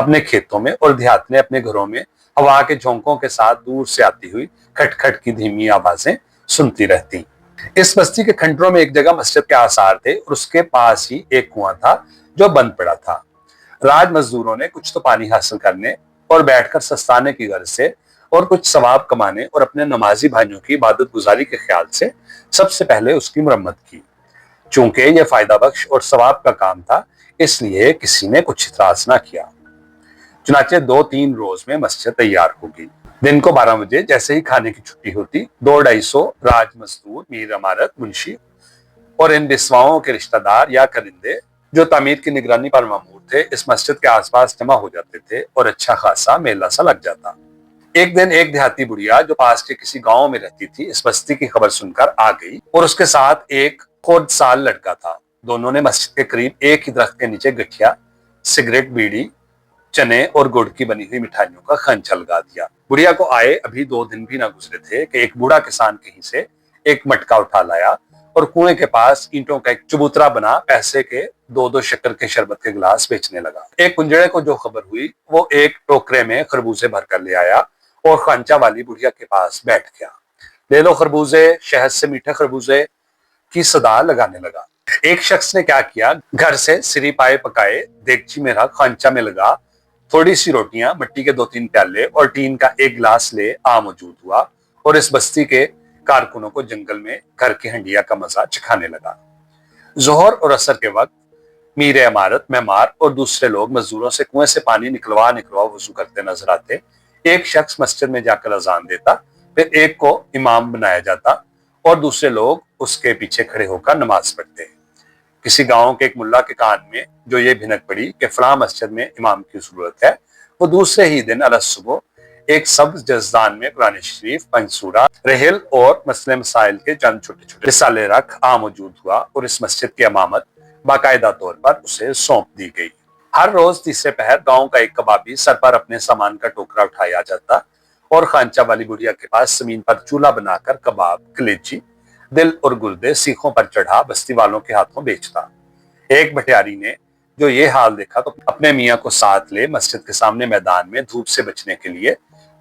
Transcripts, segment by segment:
اپنے کھیتوں میں اور دیہات نے اپنے گھروں میں ہوا کے جھونکوں کے ساتھ دور سے آتی ہوئی کھٹ کھٹ کی دھیمی آوازیں سنتی رہتی۔ اس بستی کے کھنڈروں میں ایک جگہ مسجد کے آثار تھے اور اس کے پاس ہی ایک کنواں تھا جو بند پڑا تھا۔ راج مزدوروں نے کچھ تو پانی حاصل کرنے اور بیٹھ کر سستانے کی غرض سے اور کچھ ثواب کمانے اور اپنے نمازی بھائیوں کی عبادت گزاری کے خیال سے سب سے پہلے اس کی مرمت کی۔ چونکہ یہ فائدہ بخش اور ثواب کا کام تھا اس لیے کسی نے کچھ اعتراض نہ کیا۔ چنانچہ 2-3 روز میں مسجد تیار ہوگی۔ دن کو 12 بجے جیسے ہی کھانے کی چھٹی ہوتی 200-250 راج مزدور، میر عمارت، منشی اور ان بسواؤں کے رشتہ دار یا کرندے جو تعمیر کی نگرانی پر مامور تھے اس مسجد کے آس پاس جمع ہو جاتے تھے اور اچھا خاصا میلہ سا لگ جاتا۔ ایک دن ایک دیہاتی بڑھیا جو پاس کے کسی گاؤں میں رہتی تھی اس بستی کی خبر سن کر آ گئی اور اس کے ساتھ ایک خود سال لڑکا تھا۔ دونوں نے مسجد کے قریب ایک ہی درخت کے نیچے گٹھیا، سگریٹ، بیڑی، چنے اور گڑ کی بنی ہوئی مٹھائیوں کا خنچہ لگا دیا۔ بڑھیا کو آئے ابھی 2 دن بھی نہ گزرے تھے کہ ایک بوڑھا کسان کہیں سے ایک مٹکا اٹھا لایا اور کنویں کے پاس اینٹوں کا ایک چبوترا بنا پیسے کے 2 شکر کے شربت کے گلاس بیچنے لگا۔ ایک کنجڑے کو جو خبر ہوئی وہ ایک ٹوکرے میں خربوزے بھر کر لے آیا اور خانچہ والی بڑھیا کے پاس بیٹھ گیا۔ لے لو خربوزے، شہد سے میٹھے خربوزے کی صدا لگانے لگا۔ ایک شخص نے کیا کیا، گھر سے سری پائے پکائے دیگچی میں رکھ خانچہ میں لگا، تھوڑی سی روٹیاں، مٹی کے 2-3 پیالے اور ٹین کا ایک گلاس لے موجود ہوا اور اس بستی کے کارکنوں کو جنگل میں گھر کی ہنڈیا کا مزہ چکھانے لگا۔ ظہر اور عصر کے وقت میر عمارت، معمار اور دوسرے لوگ مزدوروں سے کنویں سے پانی نکلوا وضو کرتے نظر آتے۔ ایک شخص مسجد میں جا کر اذان دیتا، پھر ایک کو امام بنایا جاتا اور دوسرے لوگ اس کے پیچھے کھڑے ہو کر نماز پڑھتے۔ کسی گاؤں کے ایک ملا کے کان میں جو یہ بھنک پڑی کہ فلاں مسجد میں امام کی ضرورت ہے، وہ دوسرے ہی دن علیہ صبح ایک سبز جزدان میں قرآن شریف، پنج سورہ، رحل اور مسئلے مسائل کے چند چھوٹے چھوٹے رسالے رکھ موجود ہوا اور اس مسجد کی امامت باقاعدہ طور پر اسے سونپ دی گئی۔ ہر روز تیسرے پہر گاؤں کا ایک کبابی سر پر اپنے سامان کا ٹوکرا اٹھایا جاتا اور خانچہ والی بڑھیا کے پاس زمین پر چولہا بنا کر کباب، کلیجی، دل اور گردے سیخوں پر چڑھا بستی والوں کے ہاتھوں بیچتا۔ ایک بھٹیاری نے جو یہ حال دیکھا تو اپنے میاں کو ساتھ لے مسجد کے سامنے میدان میں دھوپ سے بچنے کے لیے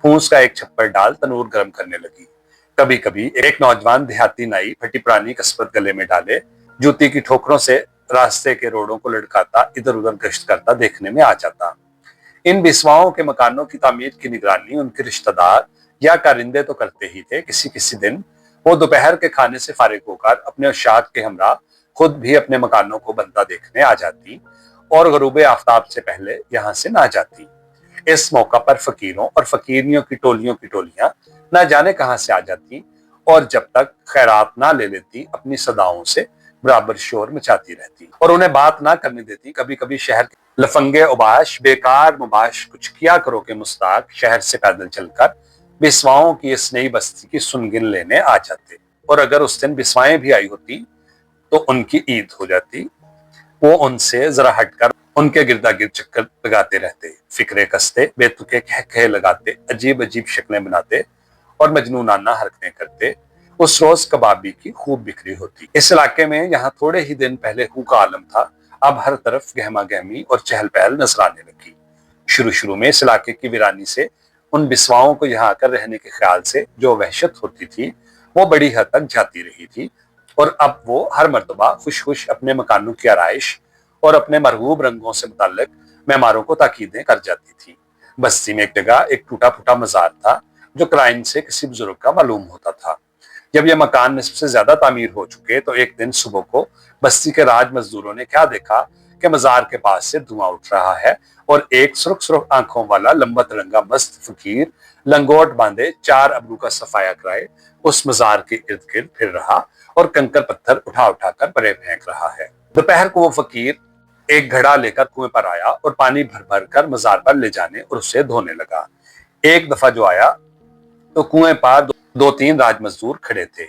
پھونس کا ایک چھپر ڈال تنور گرم کرنے لگی۔ کبھی کبھی ایک نوجوان دیہاتی نائی پھٹی پرانی کسبت گلے میں ڈالے جوتی کی ٹھوکروں سے راستے کے روڑوں کو لڑکاتا ادھر ادھر گشت کرتا دیکھنے میں آ جاتا۔ ان بسواؤں کے مکانوں کی تعمیر کی نگرانی ان کے رشتہ دار یا کارندے تو کرتے ہی تھے۔ کسی دن وہ دوپہر کے کھانے سے فارغ ہو کر اپنے اشاعت کے ہمراہ خود بھی اپنے مکانوں کو بنتا دیکھنے آ جاتی اور غروب آفتاب سے پہلے یہاں سے نہ جاتی۔ اس موقع پر فقیروں اور فقیرنیوں کی ٹولیاں نہ جانے کہاں سے آ جاتی اور جب تک خیرات نہ لے لیتی اپنی صداؤں سے برابر شور مچاتی رہتی اور انہیں بات نہ کرنے دیتی۔ کبھی کبھی شہر کے لفنگے اوباش، بیکار مباش، کچھ کیا کرو کے مستاق شہر سے پیدل چل کر بسواؤں کی اس نئی بستی کی سنگن لینے آ جاتے اور اگر اس دن بسوائیں بھی آئی ہوتی تو ان کی عید ہو جاتی۔ وہ ان سے ذرا ہٹ کر ان کے گردا گرد چکر لگاتے رہتے، فکرے کستے، بے تکے کہے لگاتے، عجیب عجیب شکلیں بناتے اور مجنونانہ حرکتیں کرتے۔ اس روز کبابی کی خوب بکری ہوتی۔ اس علاقے میں یہاں تھوڑے ہی دن پہلے ہو کا عالم تھا، اب ہر طرف گہما گہمی اور چہل پہل نظر آنے لگی۔ شروع میں اس علاقے کی ویرانی سے ان بسواؤں کو یہاں آ کر رہنے کے خیال سے جو وحشت ہوتی تھی وہ بڑی حد تک جاتی رہی تھی اور اب وہ ہر مرتبہ خوش اپنے مکانوں کی آرائش اور اپنے مرغوب رنگوں سے متعلق معماروں کو تاکیدیں کر جاتی تھی۔ بستی میں ایک جگہ ایک ٹوٹا پھوٹا مزار تھا جو کرائن سے کسی بزرگ کا معلوم ہوتا تھا۔ جب یہ مکان نصف سے زیادہ تعمیر ہو چکے تو ایک دن صبح کو بستی کے راج مزدوروں نے کیا دیکھا کہ مزار کے پاس سے دھواں اٹھ رہا ہے اور ایک سرخ آنکھوں والا لمبا ترنگا مست فقیر لنگوٹ باندھے 4 ابرو کا صفایا کرائے اس مزار کے ارد گرد پھر رہا اور کنکر پتھر اٹھا کر پرے پھینک رہا ہے۔ دوپہر کو وہ فقیر ایک گھڑا لے کر کنویں پر آیا اور پانی بھر کر مزار پر لے جانے اور اسے دھونے لگا۔ ایک دفعہ جو آیا تو کنویں پر 2-3 راج مزدور کھڑے تھے۔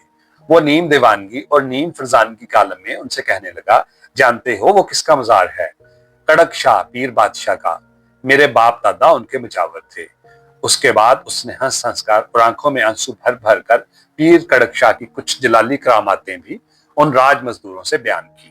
وہ نیم دیوانگی اور نیم فرزانگی کالم میں ان سے کہنے لگا، جانتے ہو وہ کس کا مزار ہے؟ کڑک شاہ پیر بادشاہ کا، میرے باپ دادا ان کے مجاور تھے۔ اس کے بعد اس نے ہنس کر اور آنکھوں میں آنسو بھر کر پیر کڑک شاہ کی کچھ جلالی کراماتیں بھی ان راج مزدوروں سے بیان کی۔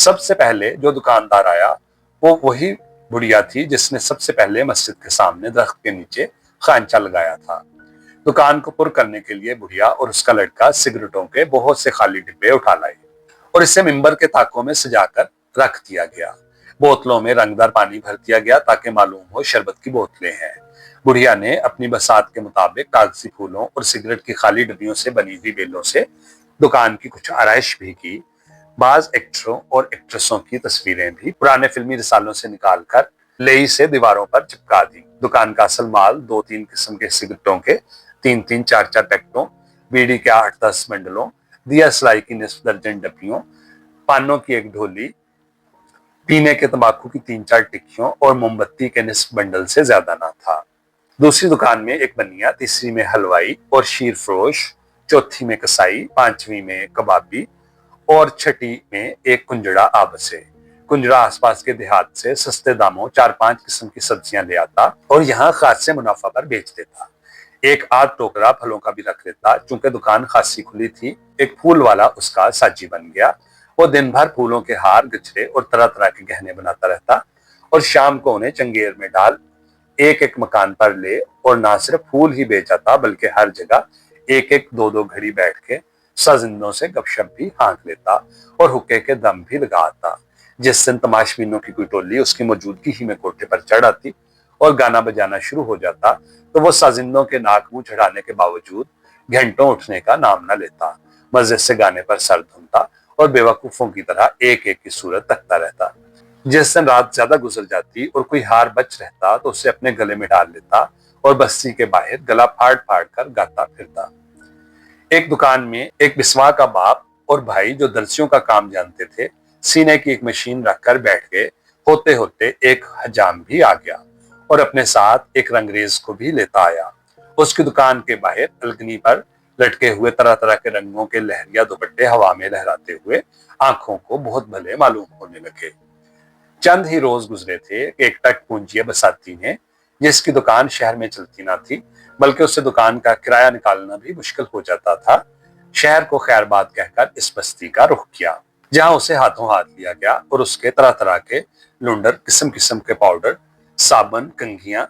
سب سے پہلے جو دکاندار آیا وہ وہی بڑھیا تھی جس نے سب سے پہلے مسجد کے سامنے درخت کے نیچے خانچہ لگایا تھا۔ دکان کو پر کرنے کے لیے بڑھیا اور اس کا لڑکا سگریٹوں کے بہت سے خالی ڈبے اٹھا لائے اور اسے ممبر کے طاقوں میں سجا کر رکھ دیا گیا۔ بوتلوں میں رنگدار پانی بھر دیا گیا تاکہ معلوم ہو شربت کی بوتلیں ہیں۔ بڑھیا نے اپنی بساط کے مطابق کاغذی پھولوں اور سگریٹ کی خالی ڈبیوں سے بنی ہوئی بیلوں سے دکان کی کچھ آرائش بھی کی۔ بعض ایکٹروں اور ایکٹریسوں کی تصویریں بھی پرانے فلمی رسالوں سے نکال کر لئی سے دیواروں پر چپکا دی۔ دکان کا اصل مال 2-3 قسم کے سگریٹوں کے 3-3 4-4 پیکٹوں، بیڑی کے 8-10 بنڈلوں، دیا سلائی کی نصف درجن ڈبیوں، پانوں کی ایک ڈھولی، پینے کے تمباکو کی 3-4 ٹکیوں اور موم بتی کے نصف بنڈل سے زیادہ نہ تھا۔ دوسری دکان میں ایک بنیا، تیسری میں حلوائی اور شیر فروش، چوتھی میں کسائی، پانچویں میں کبابی اور چھٹی میں ایک کنجڑا آبسے۔ کنجڑا آس پاس کے دیہات سے سستے داموں 4-5 قسم کی سبزیاں لے آتا اور یہاں خاصے منافع پر بیچ دیتا۔ ایک آدھ ٹوکرا پھلوں کا بھی رکھ لیتا۔ چونکہ دکان خاصی کھلی تھی، ایک پھول والا اس کا ساجی بن گیا۔ وہ دن بھر پھولوں کے ہار، گچھڑے اور طرح طرح کے گہنے بناتا رہتا اور شام کو انہیں چنگیر میں ڈال ایک ایک مکان پر لے اور نہ صرف پھول ہی بیچاتا بلکہ ہر جگہ ایک ایک 2-2 گھڑی بیٹھ کے سازندوں سے گپ شپ بھی ہانک لیتا اور حقے کے دم بھی لگاتا۔ جس دن تماش بینوں کی کوئی ٹولی اس کی موجودگی ہی میں کوٹھے پر چڑھ آتی اور گانا بجانا شروع ہو جاتا تو وہ سازندوں کے ناک منہ چڑھانے کے باوجود گھنٹوں اٹھنے کا نام نہ لیتا، مزے سے گانے پر سر دھنتا اور بے وقوفوں کی طرح ایک ایک کی صورت تکتا رہتا۔ جس دن رات زیادہ گزر جاتی اور کوئی ہار بچ رہتا تو اسے اپنے گلے میں ڈال لیتا اور بستی کے باہر گلا پھاڑ پھاڑ کر گاتا پھرتا۔ ایک دکان میں ایک بسوا کا باپ اور بھائی جو درزیوں کا کام جانتے تھے، سینے کی ایک مشین رکھ کر بیٹھ گئے۔ ہوتے ہوتے ایک حجام بھی آ گیا اور اپنے ساتھ ایک رنگریز کو بھی لیتا آیا۔ اس کی دکان کے باہر الگنی پر لٹکے ہوئے طرح طرح کے رنگوں کے لہریہ دوپٹے ہوا میں لہراتے ہوئے آنکھوں کو بہت بھلے معلوم ہونے لگے۔ چند ہی روز گزرے تھے کہ ایک ٹک پونجیے بساتی نے، جس کی دکان شہر میں چلتی نہ تھی بلکہ اس سے دکان کا کرایہ نکالنا بھی مشکل ہو جاتا تھا، شہر کو خیر بات کہہ کر اس بستی کا رخ کیا، جہاں اسے ہاتھوں ہاتھ لیا گیا اور اس کے طرح طرح کے لنڈر، قسم قسم کے پاؤڈر، صابن، کنگھیاں،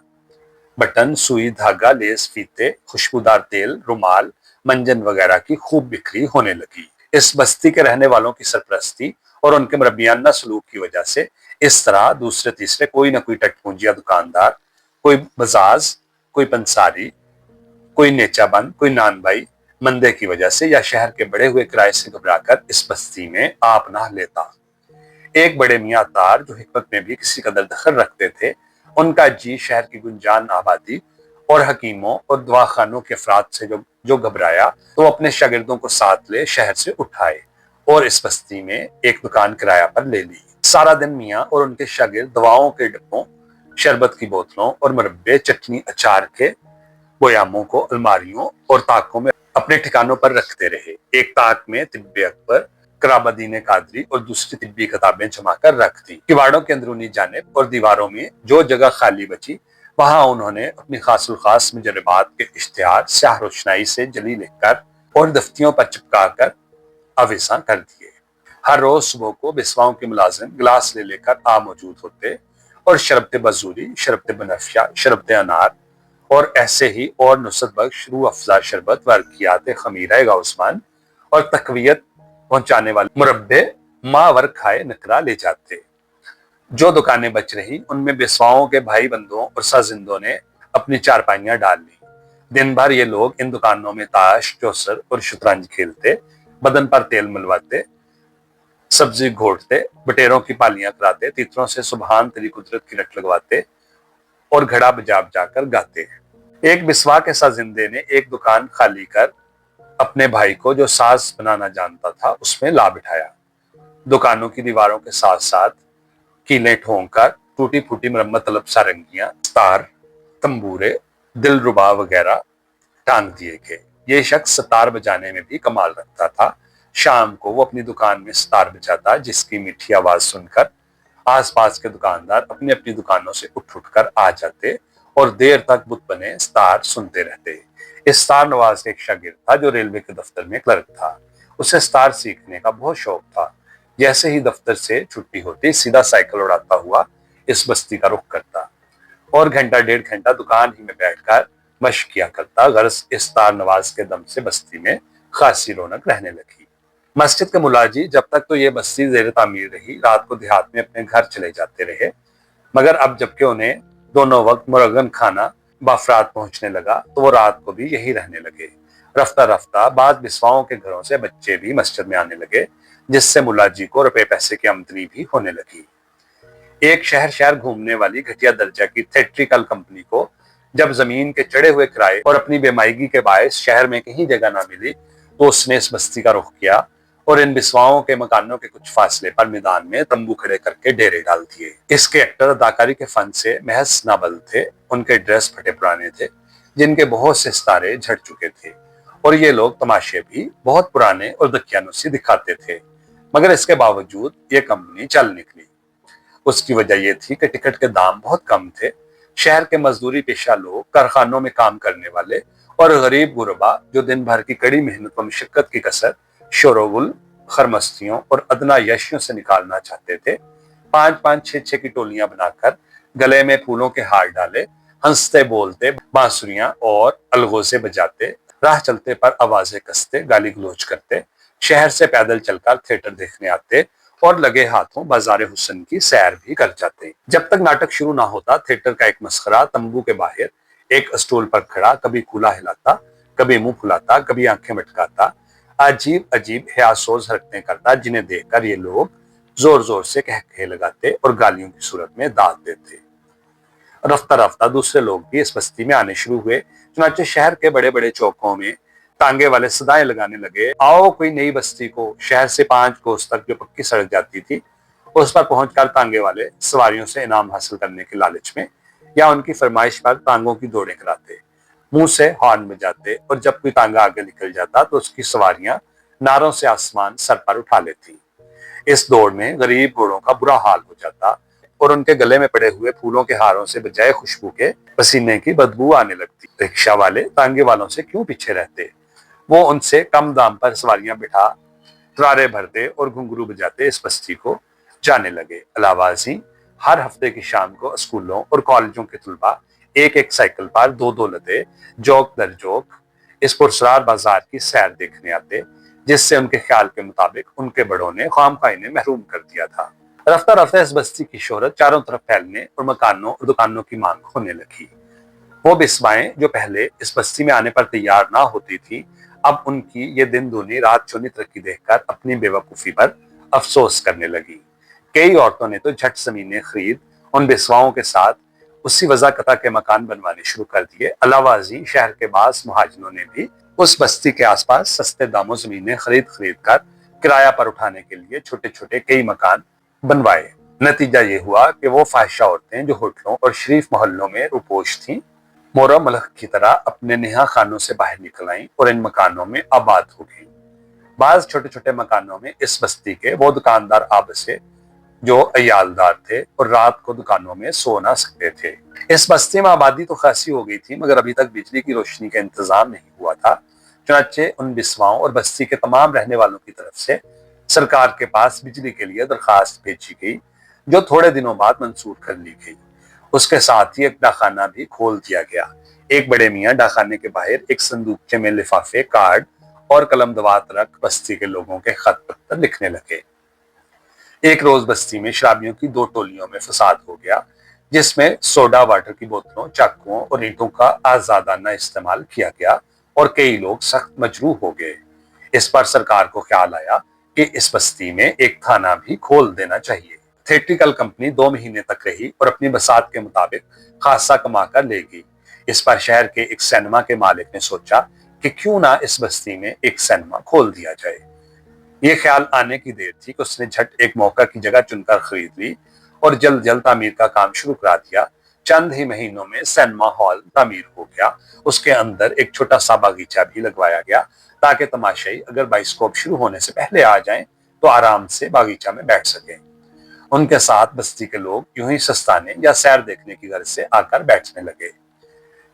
بٹن، سوئی، دھاگا، لیس، فیتے، خوشبودار تیل، رومال، منجن وغیرہ کی خوب بکری ہونے لگی۔ اس بستی کے رہنے والوں کی سرپرستی اور ان کے مربیانہ سلوک کی وجہ سے اس طرح دوسرے تیسرے کوئی نہ کوئی ٹٹ پونجیا دکاندار، کوئی بزاز، کوئی پنساری، کوئی نیچا بند، کوئی نان بائی، مندے کی وجہ سے یا شہر کے بڑے ہوئے کرائے سے گھبرا کر اس بستی میں آپ نہ لیتا۔ ایک بڑے میاں تار جو حکمت میں بھی کسی قدر دخل رکھتے تھے، ان کا جی شہر کی گنجان آبادی اور حکیموں اور دواخانوں کے افراد سے جو گھبرایا تو اپنے شاگردوں کو ساتھ لے شہر سے اٹھائے اور اس بستی میں ایک دکان کرایہ پر لے لی۔ سارا دن میاں اور ان کے شاگرد دواؤں کے ڈبوں، شربت کی بوتلوں اور مربے، چٹنی، اچار کے بویاموں کو الماریوں اور طاقوں میں اپنے ٹھکانوں پر رکھتے رہے۔ ایک طاق میں طب اکبر، کرامدین قادری اور دوسری طبی کتابیں جما کر رکھ دی۔ کواڑوں کے اندرونی جانب اور دیواروں میں جو جگہ خالی بچی وہاں انہوں نے اپنی خاص الخاص مجربات کے اشتہار سیاہ روشنائی سے جلی لکھ کر اور دفتیوں پر چپکا کر آویزاں کر دیے۔ ہر روز صبح کو بسواؤں کے ملازم گلاس لے لے کر آ موجود ہوتے اور شربت بزوری، شربت بنفشہ، شربت انار اور ایسے ہی اور نصرت بخش روح افزا شربت، ورقیات خمیرہ غوثمان اور تقویت پہنچانے والے مربے ماور کھائے نکرا لے جاتے۔ جو دکانیں بچ رہی ان میں بسواؤں کے بھائی بندوں اور سازندوں نے اپنی چارپائیاں ڈال لی۔ دن بھر یہ لوگ ان دکانوں میں تاش، چوسر اور شطرنج کھیلتے، بدن پر تیل ملواتے، سبزی گھوٹتے، بٹیروں کی پالیاں کراتے، تیتروں سے سبحان تیری قدرت کی رٹ لگواتے اور گھڑا بجا بجا کر گاتے۔ ایک بسوا کے سازندے نے ایک دکان خالی کر اپنے بھائی کو جو ساز بنانا جانتا تھا اس میں لا بٹھایا۔ دکانوں کی دیواروں کے ساتھ ساتھ کیلیں ٹھونک کر ٹوٹی پھوٹی مرمت طلب سارنگیاں، ستار، تمبورے، دل ربا وغیرہ ٹانگ دیے گئے۔ یہ شخص ستار بجانے میں بھی کمال رکھتا تھا۔ شام کو وہ اپنی دکان میں ستار بجاتا جس کی میٹھی آواز سن کر آس پاس کے دکاندار اپنی اپنی دکانوں سے اٹھ اٹھ کر آ جاتے اور دیر تک بت بنے ستار سنتے رہتے۔ اس ستار نواز کا ایک شاگرد تھا جو ریلوے کے دفتر میں کلرک تھا۔ اسے ستار سیکھنے کا بہت شوق تھا۔ جیسے ہی دفتر سے چھٹی ہوتی سیدھا سائیکل اڑاتا ہوا اس بستی کا رخ کرتا اور گھنٹہ ڈیڑھ گھنٹہ دکان ہی میں بیٹھ کر مشق کیا کرتا۔ غرض اس تار نواز کے دم سے بستی میں خاصی رونق رہنے لگی۔ مسجد کے ملاجی جب تک تو یہ بستی زیر تعمیر رہی رات کو دیہات میں اپنے گھر چلے جاتے رہے، مگر اب جبکہ انہیں دونوں وقت مرغن کھانا بافرات پہنچنے لگا تو وہ رات کو بھی یہی رہنے لگے۔ رفتہ رفتہ بعض بسواؤں کے گھروں سے بچے بھی مسجد میں آنے لگے، جس سے ملاجی کو روپے پیسے کی آمدنی بھی ہونے لگی۔ ایک شہر شہر گھومنے والی گھٹیا درجہ کی تھیٹریکل کمپنی کو جب زمین کے چڑھے ہوئے کرائے اور اپنی بے مائگی کے باعث شہر میں کہیں جگہ نہ ملی تو اس نے اس بستی کا رخ کیا اور ان بسواؤں کے مکانوں کے کچھ فاصلے پر میدان میں تمبو کھڑے کر کے ڈیرے ڈال دیے۔ اس کے ایکٹر اداکاری کے فن سے محض نابلد تھے، ان کے ڈریس پھٹے پرانے تھے جن کے بہت سے ستارے جھڑ چکے تھے، اور یہ لوگ تماشے بھی بہت پرانے اور دکیانوسی دکھاتے تھے، مگر اس کے باوجود یہ کمپنی چل نکلی۔ اس کی وجہ یہ تھی کہ ٹکٹ کے دام بہت کم تھے۔ شہر کے مزدوری پیشہ لوگ، کارخانوں میں کام کرنے والے اور غریب غربا جو دن بھر کی کڑی محنت و مشقت کی کسر شور و غل، خرمستیوں اور ادنا یشیوں سے نکالنا چاہتے تھے، 5-5 6 کی ٹولیاں بنا کر گلے میں پھولوں کے ہار ڈالے، ہنستے بولتے بانسریاں اور الغوزے بجاتے، راہ چلتے پر آوازیں کستے گالی گلوچ کرتے، شہر سے پیدل چل کر تھیٹر دیکھنے آتے اور لگے ہاتھوں بازار حسن کی سیر بھی کر جاتے۔ جب تک ناٹک شروع نہ ہوتا تھیٹر کا ایک مسخرہ تمبو کے باہر ایک اسٹول پر کھڑا کبھی کھلا ہلاتا، کبھی منہ پھلاتا، کبھی آنکھیں مٹکاتا، عجیب عجیب حیاسوز حرکتیں کرتا جنہیں دیکھ کر یہ لوگ زور زور سے کہے لگاتے اور گالیوں کی صورت میں داد دیتے۔ رفتہ رفتہ دوسرے لوگ بھی اس بستی میں آنے شروع ہوئے، چنانچہ شہر کے بڑے بڑے چوکوں میں تانگے والے صدائیں لگانے لگے، آؤ کوئی نئی بستی کو۔ شہر سے 5 کوس تک جو پکی سڑک جاتی تھی اس پر پہنچ کر تانگے والے سواریوں سے انعام حاصل کرنے کے لالچ میں یا ان کی فرمائش پر تانگوں کی دوڑیں کراتے، منہ سے ہارن بجاتے، اور جب کوئی تانگا آگے نکل جاتا تو اس کی سواریاں ناروں سے آسمان سر پر اٹھا لیتی۔ اس دوڑ میں غریب گھوڑوں کا برا حال ہو جاتا اور ان کے گلے میں پڑے ہوئے پھولوں کے ہاروں سے بجائے خوشبو کے پسینے کی بدبو آنے لگتی۔ رکشہ والے تانگے والوں سے کیوں پیچھے رہتے؟ وہ ان سے کم دام پر سواریاں بٹھا ترارے بھرتے اور گھنگرو بجاتے اس بستی کو جانے لگے۔ علاوہ ازیں ہر ہفتے کی شام کو اسکولوں اور کالجوں کے طلباء ایک ایک سائیکل پر 2 لدے جوک در جوک اس پرسرار بازار کی سیر دیکھنے آتے، جس سے ان کے خیال کے مطابق ان کے بڑوں نے خواہ انہیں محروم کر دیا تھا۔ رفتہ رفتہ اس بستی کی شہرت چاروں طرف پھیلنے اور مکانوں اور دکانوں کی مانگ ہونے لگی۔ وہ بسمائیں جو پہلے اس بستی میں آنے پر تیار نہ ہوتی تھی، اب ان کی یہ دن دونی رات چونی ترقی دیکھ کر اپنی بے وقوفی پر افسوس کرنے لگی۔ کئی عورتوں نے تو جھٹ زمینیں خرید ان بسواؤں کے ساتھ اسی وضع قطع کے مکان بنوانے شروع کر دیے۔ علاوہ ازیں شہر کے بعض مہاجروں نے بھی اس بستی کے آس پاس سستے داموں زمینیں خرید کر کرایہ پر اٹھانے کے لیے چھوٹے چھوٹے کئی مکان بنوائے۔ نتیجہ یہ ہوا کہ وہ فاحشہ عورتیں جو ہوٹلوں اور شریف محلوں میں روپوش تھیں، مورا ملخ کی طرح اپنے نہا خانوں سے باہر نکل آئیں اور ان مکانوں میں آباد ہو گئیں۔ بعض چھوٹے چھوٹے مکانوں میں اس بستی کے وہ دکاندار آبسے جو عیالدار تھے اور رات کو دکانوں میں سو نہ سکتے تھے۔ اس بستی میں آبادی تو خاصی ہو گئی تھی، مگر ابھی تک بجلی کی روشنی کا انتظام نہیں ہوا تھا، چنانچہ ان بسواؤں اور بستی کے تمام رہنے والوں کی طرف سے سرکار کے پاس بجلی کے لیے درخواست بھیجی گئی، جو تھوڑے دنوں بعد منظور کر لی گئی۔ اس کے ساتھ ہی ایک ڈاکخانہ بھی کھول دیا گیا۔ ایک بڑے میاں ڈاکخانے کے باہر ایک صندوقچے میں لفافے، کارڈ اور قلم دوات رکھ بستی کے لوگوں کے خط پتر لکھنے لگے۔ ایک روز بستی میں شرابیوں کی 2 ٹولیوں میں فساد ہو گیا، جس میں سوڈا واٹر کی بوتلوں، چاقوؤں اور اینٹوں کا آزادانہ استعمال کیا گیا اور کئی لوگ سخت مجروح ہو گئے۔ اس پر سرکار کو خیال آیا کہ اس بستی میں ایک تھانہ بھی کھول دینا چاہیے۔ تھیٹریکل کمپنی 2 مہینے تک رہی اور اپنی بساط کے مطابق خاصا کما کر لے گئی۔ اس پر شہر کے ایک سینما کے مالک نے سوچا کہ کیوں نہ اس بستی میں ایک سینما کھول دیا جائے۔ یہ خیال آنے کی دیر تھی کہ اس نے جھٹ ایک موقع کی جگہ چن کر خرید لی اور جلد جلد تعمیر کا کام شروع کرا دیا۔ چند ہی مہینوں میں سینما ہال تعمیر ہو گیا۔ اس کے اندر ایک چھوٹا سا باغیچہ بھی لگوایا گیا تاکہ تماشائی اگر بائسکوپ شروع ہونے سے پہلے آ جائیں تو آرام سے باغیچہ میں بیٹھ سکیں۔ ان کے ساتھ بستی کے لوگ یوں ہی سستانے یا سیر دیکھنے کی غرض سے آ کر بیٹھنے لگے۔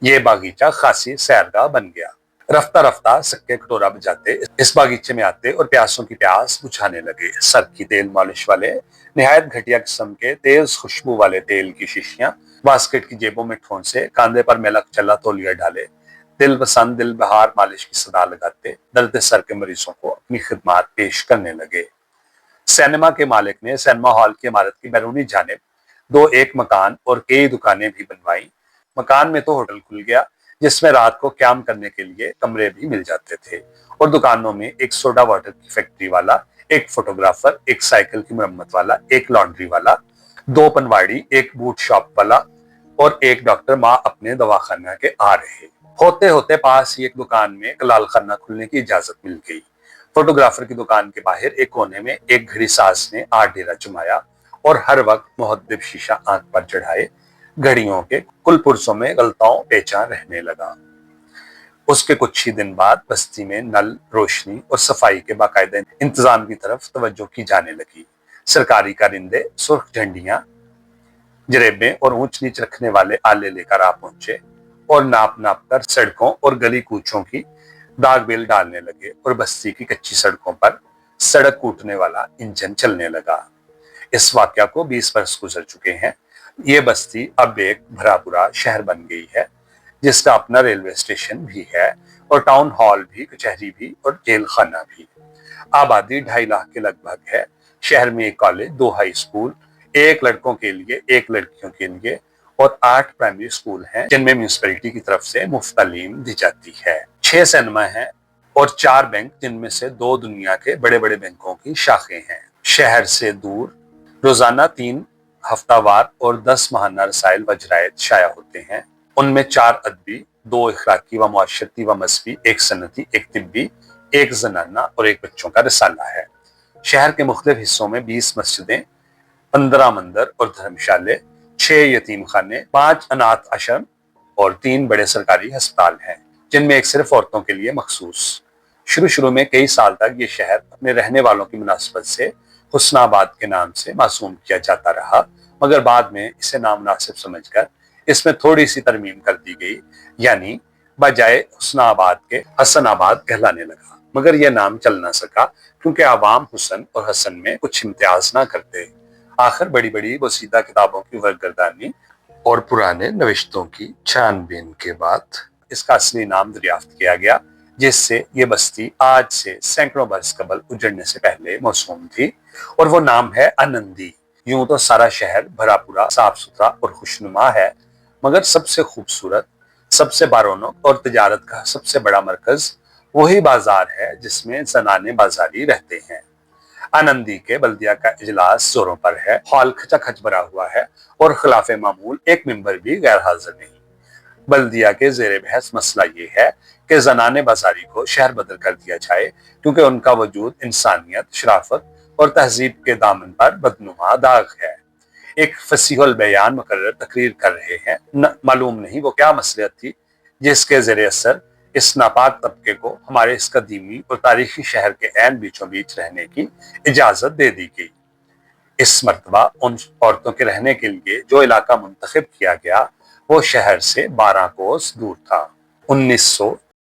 یہ باغیچہ خاصی سیرگاہ بن گیا۔ رفتہ رفتہ سکے کٹورا بجاتے اس باغیچے میں آتے اور پیاسوں کی پیاس بجھانے لگے۔ سر کی تیل مالش والے نہایت گھٹیا قسم کے تیز خوشبو والے تیل کی شیشیاں باسکٹ کی جیبوں میں ٹھونسے، کاندھے پر میلک چلا تولیہ ڈالے، دل پسند دل بہار مالش کی صدا لگاتے درد سر کے مریضوں کو اپنی خدمات پیش کرنے لگے۔ سینما کے مالک نے سینما ہال کی عمارت کی بیرونی جانب ایک مکان اور کئی دکانیں بھی بنوائیں۔ مکان میں تو ہوٹل کھل گیا جس میں رات کو قیام کرنے کے لیے کمرے بھی مل جاتے تھے، اور دکانوں میں ایک سوڈا واٹر کی فیکٹری والا، ایک فوٹوگرافر، ایک سائیکل کی مرمت والا، ایک لانڈری والا، 2 پنواڑی، ایک بوٹ شاپ والا اور ایک ڈاکٹر ماں اپنے دواخانہ کے آ رہے۔ ہوتے ہوتے پاس ہی ایک دکان میں کلال خانہ کھلنے کی اجازت مل گئی۔ فوٹوگرافر کی دکان کے باہر ایک کونے میں ایک گھڑی ساز نے ڈیرا جمایا اور ہر وقت محدب شیشہ آنکھ پر چڑھائے گھڑیوں کے کل پرزوں میں غلطاؤں پیچاں رہنے لگا۔ اس کے کچھ ہی دن بعد بستی میں نل، روشنی اور صفائی کے باقاعدہ انتظام کی طرف توجہ کی جانے لگی۔ سرکاری کارندے سرخ جھنڈیاں، جریبیں اور اونچ نیچ رکھنے والے آلے لے کر پہنچے اور ناپ ناپ کر سڑکوں اور گلی کوچوں کی داغ بیل ڈالنے لگے، اور بستی کی کچی سڑکوں پر سڑک کوٹنے والا انجن چلنے لگا۔ اس واقعہ کو 20 برس گزر چکے ہیں۔ یہ بستی اب ایک بھرا پورا شہر بن گئی ہے جس کا اپنا ریلوے اسٹیشن بھی ہے اور ٹاؤن ہال بھی، کچہری بھی اور جیل خانہ بھی۔ آبادی 2.5 لاکھ کے لگ بھگ ہے۔ شہر میں 1 کالج، 2 ہائی اسکول، 1 لڑکوں کے لیے، 1 لڑکیوں کے لیے اور 8 پرائمری اسکول ہیں جن میں میونسپلٹی کی طرف سے مفت تعلیم دی جاتی ہے۔ 6 سینما ہیں اور 4 بینک جن میں سے 2 دنیا کے بڑے بڑے بینکوں کی شاخیں ہیں۔ شہر سے دور روزانہ 3 ہفتہ وار اور 10 ماہانہ رسائل و جرائد شائع ہوتے ہیں۔ ان میں 4 ادبی، 2 اخلاقی و معاشرتی و مذہبی، 1 صنعتی، 1 طبی، 1 زنانہ اور 1 بچوں کا رسالہ ہے۔ شہر کے مختلف حصوں میں 20 مسجدیں، 15 مندر اور دھرمشالے، 6 یتیم خانے، 5 اناتھ آشرم اور 3 بڑے سرکاری ہسپتال ہیں جن میں ایک صرف عورتوں کے لیے مخصوص۔ شروع میں کئی سال تک یہ شہر اپنے رہنے والوں کی مناسبت سے حسن آباد کے نام سے معصوم کیا جاتا رہا، مگر بعد میں اسے نامناسب سمجھ کر اس میں تھوڑی سی ترمیم کر دی گئی، یعنی بجائے حسن آباد کے حسن آباد کہلانے لگا۔ مگر یہ نام چل نہ سکا کیونکہ عوام حسن اور حسن میں کچھ امتیاز نہ کرتے۔ آخر بڑی بڑی بوسیدہ کتابوں کی ورگردانی اور پرانے نوشتوں کی چھان بین کے بعد اس کا اصلی نام دریافت کیا گیا، جس سے یہ بستی آج سے سینکڑوں برس قبل اجڑنے سے پہلے موسوم تھی، اور وہ نام ہے آنندی۔ یوں تو سارا شہر بھرا پورا، صاف ستھرا اور خوشنما ہے، مگر سب سے خوبصورت، سب سے بارونق اور تجارت کا سب سے بڑا مرکز وہی بازار ہے جس میں زنانے بازاری رہتے ہیں۔ آنندی کے بلدیہ کا اجلاس زوروں پر ہے، ہال کھچا کھچ بھرا ہوا ہے اور خلاف معمول ایک ممبر بھی غیر حاضر نہیں۔ بلدیہ کے زیر بحث مسئلہ یہ ہے کہ زنانے بازاری کو شہر بدل کر دیا جائے، کیونکہ ان کا وجود انسانیت، شرافت اور تہذیب کے دامن پر بدنما داغ ہے۔ ایک فصیح البیان مقرر تقریر کر رہے ہیں، معلوم نہیں وہ کیا مصلحت تھی جس کے زیر اثر اس ناپاک طبقے کو ہمارے اس قدیمی اور تاریخی شہر کے عین بیچوں بیچ رہنے کی اجازت دے دی گئی۔ اس مرتبہ ان عورتوں کے رہنے کے لیے جو علاقہ منتخب کیا گیا وہ شہر سے 12 کوس دور تھا۔